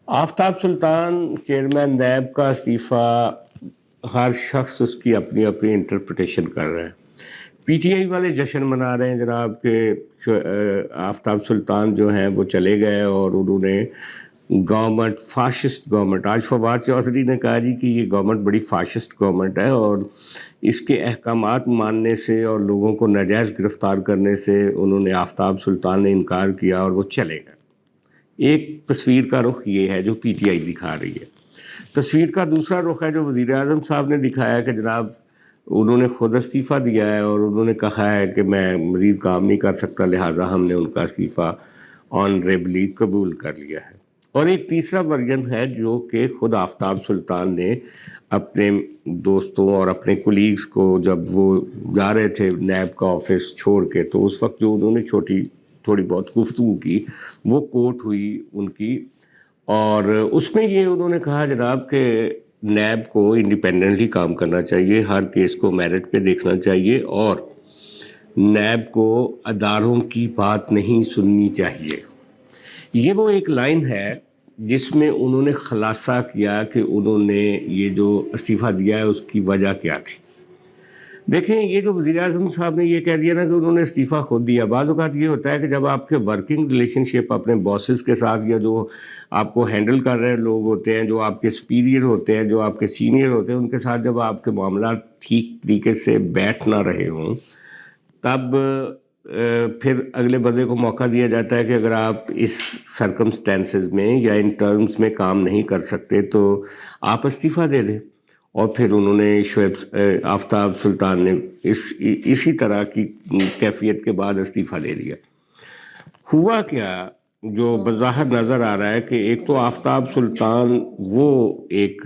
آفتاب سلطان chairman NAB کا استعفیٰ ہر شخص اس کی اپنی اپنی انٹرپریٹیشن کر رہا ہے. پی ٹی آئی والے جشن منا رہے ہیں جناب کہ آفتاب سلطان جو ہیں وہ چلے گئے اور انہوں نے گورنمنٹ فاشسٹ گورنمنٹ، آج فواد چودھری نے کہا جی کہ یہ گورنمنٹ بڑی فاشسٹ گورنمنٹ ہے اور اس کے احکامات ماننے سے اور لوگوں کو ناجائز گرفتار کرنے سے انہوں نے آفتاب سلطان نے انکار کیا اور وہ چلے گئے. ایک تصویر کا رخ یہ ہے جو پی ٹی آئی دکھا رہی ہے. تصویر کا دوسرا رخ ہے جو وزیر اعظم صاحب نے دکھایا کہ جناب انہوں نے خود استعفیٰ دیا ہے اور انہوں نے کہا ہے کہ میں مزید کام نہیں کر سکتا، لہٰذا ہم نے ان کا استعفیٰ آنریبلی قبول کر لیا ہے. اور ایک تیسرا ورژن ہے جو کہ خود آفتاب سلطان نے اپنے دوستوں اور اپنے کولیگز کو جب وہ جا رہے تھے نیب کا آفس چھوڑ کے، تو اس وقت جو انہوں نے تھوڑی بہت گفتگو کی وہ کوٹ ہوئی ان کی، اور اس میں یہ انہوں نے کہا جناب کہ نیب کو انڈیپینڈنٹلی کام کرنا چاہیے، ہر کیس کو میرٹ پہ دیکھنا چاہیے اور نیب کو اداروں کی بات نہیں سننی چاہیے. یہ وہ ایک لائن ہے جس میں انہوں نے خلاصہ کیا کہ انہوں نے یہ جو استعفیٰ دیا ہے اس کی وجہ کیا تھی. دیکھیں یہ جو وزیر اعظم صاحب نے یہ کہہ دیا نا کہ انہوں نے استعفیٰ خود دیا، بعض اوقات یہ ہوتا ہے کہ جب آپ کے ورکنگ ریلیشن شپ اپنے باسز کے ساتھ یا جو آپ کو ہینڈل کر رہے لوگ ہوتے ہیں، جو آپ کے سپیریئر ہوتے ہیں، جو آپ کے سینئر ہوتے ہیں، ان کے ساتھ جب آپ کے معاملات ٹھیک طریقے سے بیٹھ نہ رہے ہوں، تب پھر اگلے بندے کو موقع دیا جاتا ہے کہ اگر آپ اس سرکمسٹینسز میں یا ان ٹرمز میں کام نہیں کر سکتے تو آپ استعفیٰ دے دیں. اور پھر انہوں نے آفتاب سلطان نے اسی طرح کی کیفیت کے بعد استعفیٰ دے دیا. ہوا کیا جو بظاہر نظر آ رہا ہے کہ ایک تو آفتاب سلطان وہ ایک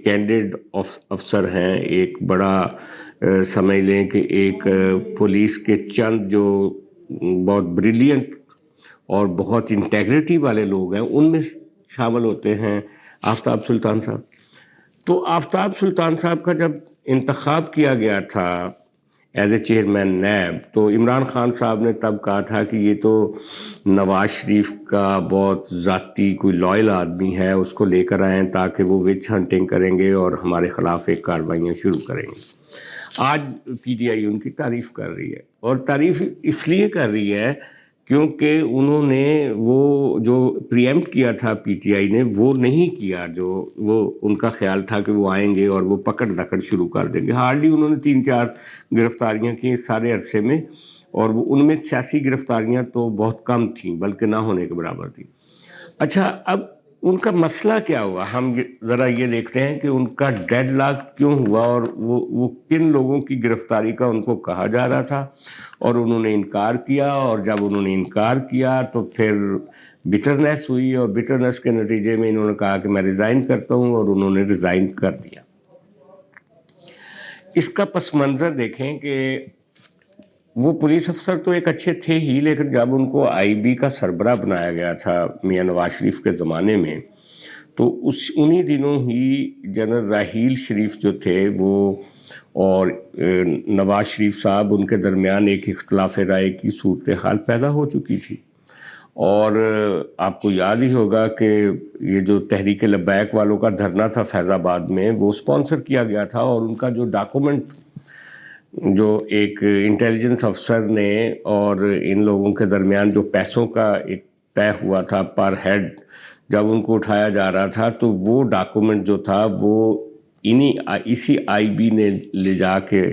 کینڈیڈ افسر ہیں، ایک بڑا سمجھ لیں کہ ایک پولیس کے چند جو بہت بریلینٹ اور بہت انٹیگریٹی والے لوگ ہیں ان میں شامل ہوتے ہیں آفتاب سلطان صاحب. تو آفتاب سلطان صاحب کا جب انتخاب کیا گیا تھا ایز اے چیئرمین نیب، تو عمران خان صاحب نے تب کہا تھا کہ یہ تو نواز شریف کا بہت ذاتی کوئی لائل آدمی ہے، اس کو لے کر آئیں تاکہ وہ وچ ہنٹنگ کریں گے اور ہمارے خلاف ایک کارروائیاں شروع کریں گے. آج پی ٹی آئی ان کی تعریف کر رہی ہے، اور تعریف اس لیے کر رہی ہے کیونکہ انہوں نے وہ جو پریمپٹ کیا تھا پی ٹی آئی نے وہ نہیں کیا، جو وہ ان کا خیال تھا کہ وہ آئیں گے اور وہ پکڑ دکڑ شروع کر دیں گے. ہارڈلی انہوں نے 3-4 گرفتاریاں کی اس سارے عرصے میں، اور وہ ان میں سیاسی گرفتاریاں تو بہت کم تھیں بلکہ نہ ہونے کے برابر تھیں. اچھا اب ان کا مسئلہ کیا ہوا، ہم ذرا یہ دیکھتے ہیں کہ ان کا ڈیڈ لاک کیوں ہوا اور وہ کن لوگوں کی گرفتاری کا ان کو کہا جا رہا تھا اور انہوں نے انکار کیا. اور جب انہوں نے انکار کیا تو پھر بٹرنس ہوئی، اور بٹرنس کے نتیجے میں انہوں نے کہا کہ میں ریزائن کرتا ہوں، اور انہوں نے ریزائن کر دیا. اس کا پس منظر دیکھیں کہ وہ پولیس افسر تو ایک اچھے تھے ہی، لیکن جب ان کو آئی بی کا سربراہ بنایا گیا تھا میاں نواز شریف کے زمانے میں، تو انہی دنوں ہی جنرل راحیل شریف جو تھے وہ اور نواز شریف صاحب ان کے درمیان ایک اختلاف رائے کی صورتحال پیدا ہو چکی تھی. اور آپ کو یاد ہی ہوگا کہ یہ جو تحریک لبیک والوں کا دھرنا تھا فیض آباد میں، وہ سپانسر کیا گیا تھا، اور ان کا جو ڈاکومنٹ جو ایک انٹیلیجنس افسر نے اور ان لوگوں کے درمیان جو پیسوں کا ایک طے ہوا تھا پر ہیڈ، جب ان کو اٹھایا جا رہا تھا تو وہ ڈاکومنٹ جو تھا وہ اسی آئی بی نے لے جا کے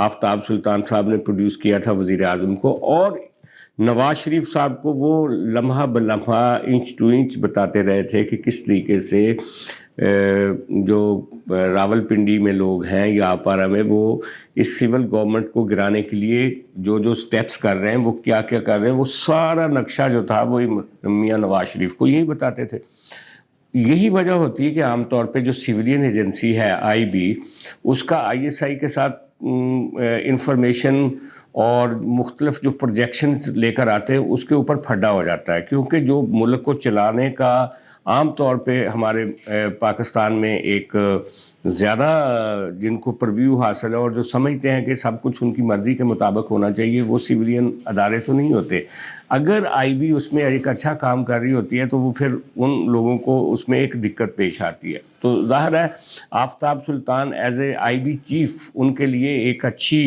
آفتاب سلطان صاحب نے پروڈیوس کیا تھا وزیر اعظم کو، اور نواز شریف صاحب کو وہ لمحہ بلمحہ انچ ٹو انچ بتاتے رہے تھے کہ کس طریقے سے جو راول پنڈی میں لوگ ہیں یا اپارا میں، وہ اس سول گورنمنٹ کو گرانے کے لیے جو سٹیپس کر رہے ہیں، وہ کیا کیا کر رہے ہیں، وہ سارا نقشہ جو تھا وہ میاں نواز شریف کو یہی بتاتے تھے. یہی وجہ ہوتی ہے کہ عام طور پہ جو سویلین ایجنسی ہے آئی بی، اس کا آئی ایس آئی کے ساتھ انفارمیشن اور مختلف جو پروجیکشنز لے کر آتے ہیں اس کے اوپر پھڈا ہو جاتا ہے، کیونکہ جو ملک کو چلانے کا عام طور پہ ہمارے پاکستان میں ایک زیادہ جن کو پرویو حاصل ہے اور جو سمجھتے ہیں کہ سب کچھ ان کی مرضی کے مطابق ہونا چاہیے، وہ سویلین ادارے تو نہیں ہوتے. اگر آئی بی اس میں ایک اچھا کام کر رہی ہوتی ہے تو وہ پھر ان لوگوں کو اس میں ایک دقت پیش آتی ہے. تو ظاہر ہے Aftab Sultan as a I B chief ان کے لیے ایک اچھی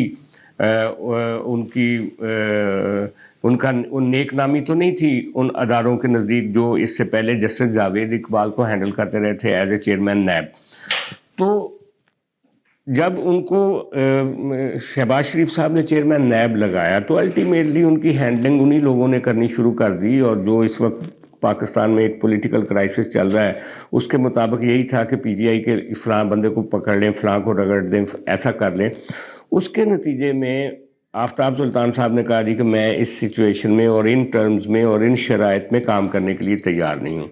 ان کا نیک نامی تو نہیں تھی ان اداروں کے نزدیک جو اس سے پہلے جسٹس جاوید اقبال کو ہینڈل کرتے رہے تھے ایز اے چیئرمین نیب. تو جب ان کو شہباز شریف صاحب نے چیئرمین نیب لگایا تو الٹیمیٹلی ان کی ہینڈلنگ انہی لوگوں نے کرنی شروع کر دی، اور جو اس وقت پاکستان میں ایک پولیٹیکل کرائسس چل رہا ہے اس کے مطابق یہی تھا کہ پی ٹی آئی کے فلاں بندے کو پکڑ لیں، فلاں کو رگڑ دیں، ایسا کر لیں. اس کے نتیجے میں آفتاب سلطان صاحب نے کہا جی کہ میں اس سچویشن میں اور ان ٹرمز میں اور ان شرائط میں کام کرنے کے لیے تیار نہیں ہوں.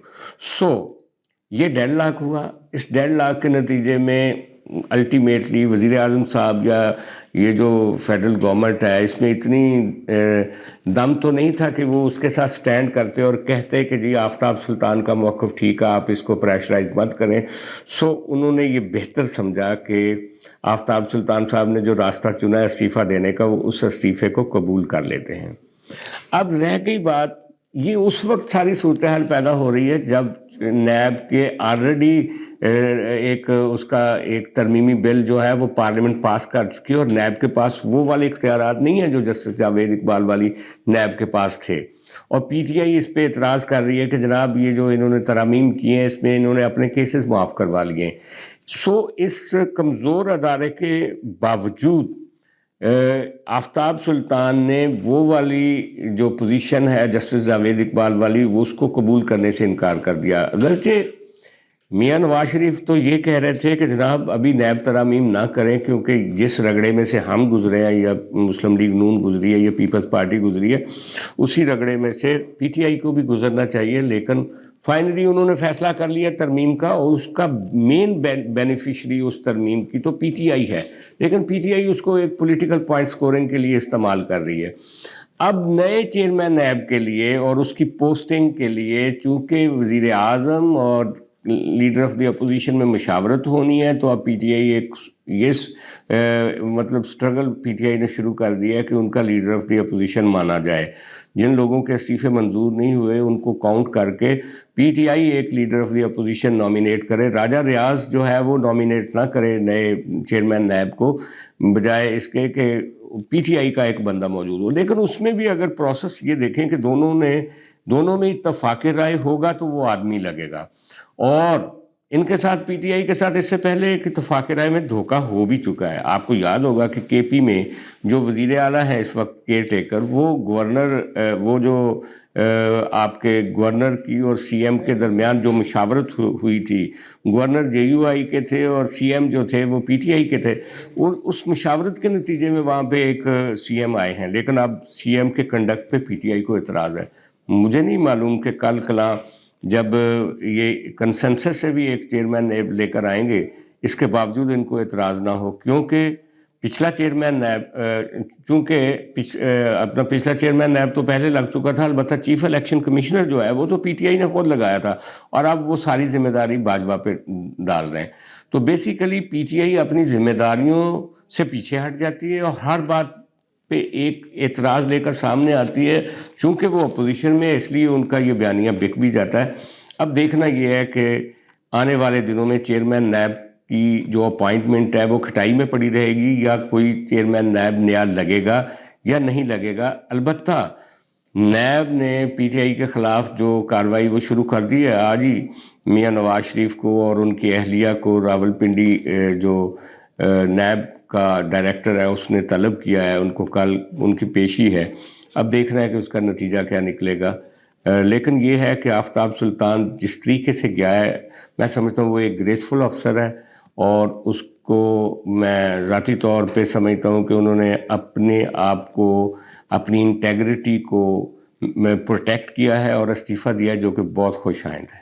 یہ ڈیڈ لاک ہوا. اس ڈیڈ لاک کے نتیجے میں الٹیمیٹلی وزیر اعظم صاحب یا یہ جو فیڈرل گورنمنٹ ہے اس میں اتنی دم تو نہیں تھا کہ وہ اس کے ساتھ سٹینڈ کرتے اور کہتے کہ جی آفتاب سلطان کا موقف ٹھیک ہے، آپ اس کو پریشرائز مت کریں. انہوں نے یہ بہتر سمجھا کہ آفتاب سلطان صاحب نے جو راستہ چنا ہے استعفیٰ دینے کا، وہ اس استعفے کو قبول کر لیتے ہیں. اب رہ گئی بات، یہ اس وقت ساری صورتحال پیدا ہو رہی ہے جب نیب کے آلریڈی ایک اس کا ایک ترمیمی بل جو ہے وہ پارلیمنٹ پاس کر چکی ہے، اور نیب کے پاس وہ والے اختیارات نہیں ہیں جو جسٹس جاوید اقبال والی نیب کے پاس تھے. اور پی ٹی آئی اس پہ اعتراض کر رہی ہے کہ جناب یہ جو انہوں نے ترامیم کی ہیں اس میں انہوں نے اپنے کیسز معاف کروا لیے ہیں. اس کمزور ادارے کے باوجود آفتاب سلطان نے وہ والی جو پوزیشن ہے جسٹس جاوید اقبال والی، وہ اس کو قبول کرنے سے انکار کر دیا. اگرچہ میاں نواز شریف تو یہ کہہ رہے تھے کہ جناب ابھی نیب ترامیم نہ کریں، کیونکہ جس رگڑے میں سے ہم گزرے ہیں یا مسلم لیگ نون گزری ہے یا پیپلز پارٹی گزری ہے اسی رگڑے میں سے پی ٹی آئی کو بھی گزرنا چاہیے. لیکن فائنلی انہوں نے فیصلہ کر لیا ترمیم کا، اور اس کا مین بینیفیشری اس ترمیم کی تو پی ٹی آئی ہے، لیکن پی ٹی آئی اس کو ایک پولیٹیکل پوائنٹ سکورنگ کے لیے استعمال کر رہی ہے. اب نئے چیئرمین نیب کے لیے اور اس کی پوسٹنگ کے لیے چونکہ وزیر اعظم اور لیڈر آف دی اپوزیشن میں مشاورت ہونی ہے، تو اب پی ٹی آئی ایک مطلب سٹرگل پی ٹی آئی نے شروع کر دیا ہے کہ ان کا لیڈر آف دی اپوزیشن مانا جائے. جن لوگوں کے استعفے منظور نہیں ہوئے ان کو کاؤنٹ کر کے پی ٹی آئی ایک leader of the opposition nominate کرے. راجہ ریاض جو ہے وہ نامینیٹ نہ کرے نئے چیئرمین نیب کو، بجائے اس کے کہ پی ٹی آئی کا ایک بندہ موجود ہو. لیکن اس میں بھی اگر پروسیس یہ دیکھیں کہ دونوں میں اتفاق رائے ہوگا تو وہ آدمی لگے گا. اور ان کے ساتھ پی ٹی آئی کے ساتھ اس سے پہلے ایک اتفاق رائے میں دھوکہ ہو بھی چکا ہے. آپ کو یاد ہوگا کہ کے پی میں جو وزیر اعلیٰ ہیں اس وقت کیئر ٹیکر، وہ گورنر وہ جو آپ کے گورنر کی اور سی ایم کے درمیان جو مشاورت ہوئی تھی، گورنر جے یو آئی کے تھے اور سی ایم جو تھے وہ پی ٹی آئی کے تھے، اور اس مشاورت کے نتیجے میں وہاں پہ ایک سی ایم آئے ہیں. لیکن اب سی ایم کے کنڈکٹ پہ پی ٹی آئی کو اعتراض ہے. مجھے نہیں معلوم کہ کل کلاں جب یہ کنسنسس سے بھی ایک چیئرمین نیب لے کر آئیں گے اس کے باوجود ان کو اعتراض نہ ہو، کیونکہ پچھلا چیئرمین نیب اپنا پچھلا چیئرمین نیب تو پہلے لگ چکا تھا، البتہ چیف الیکشن کمشنر جو ہے وہ تو پی ٹی آئی نے خود لگایا تھا، اور اب وہ ساری ذمہ داری باجوہ پہ ڈال رہے ہیں. تو بیسیکلی پی ٹی آئی اپنی ذمہ داریوں سے پیچھے ہٹ جاتی ہے اور ہر بات پہ ایک اعتراض لے کر سامنے آتی ہے. چونکہ وہ اپوزیشن میں اس لیے ان کا یہ بیانیہ بک بھی جاتا ہے. اب دیکھنا یہ ہے کہ آنے والے دنوں میں چیئرمین نیب کی جو اپوائنٹمنٹ ہے وہ کھٹائی میں پڑی رہے گی یا کوئی چیئرمین نیب نیا لگے گا یا نہیں لگے گا. البتہ نیب نے پی ٹی آئی کے خلاف جو کارروائی وہ شروع کر دی ہے. آج ہی میاں نواز شریف کو اور ان کی اہلیہ کو راولپنڈی جو نیب کا ڈائریکٹر ہے اس نے طلب کیا ہے، ان کو کل ان کی پیشی ہے. اب دیکھنا ہے کہ اس کا نتیجہ کیا نکلے گا. لیکن یہ ہے کہ آفتاب سلطان جس طریقے سے گیا ہے میں سمجھتا ہوں وہ ایک گریسفل افسر ہے، اور اس کو میں ذاتی طور پہ سمجھتا ہوں کہ انہوں نے اپنے آپ کو، اپنی انٹیگریٹی کو پروٹیکٹ کیا ہے اور استعفیٰ دیا ہے، جو کہ بہت خوش آئند ہے.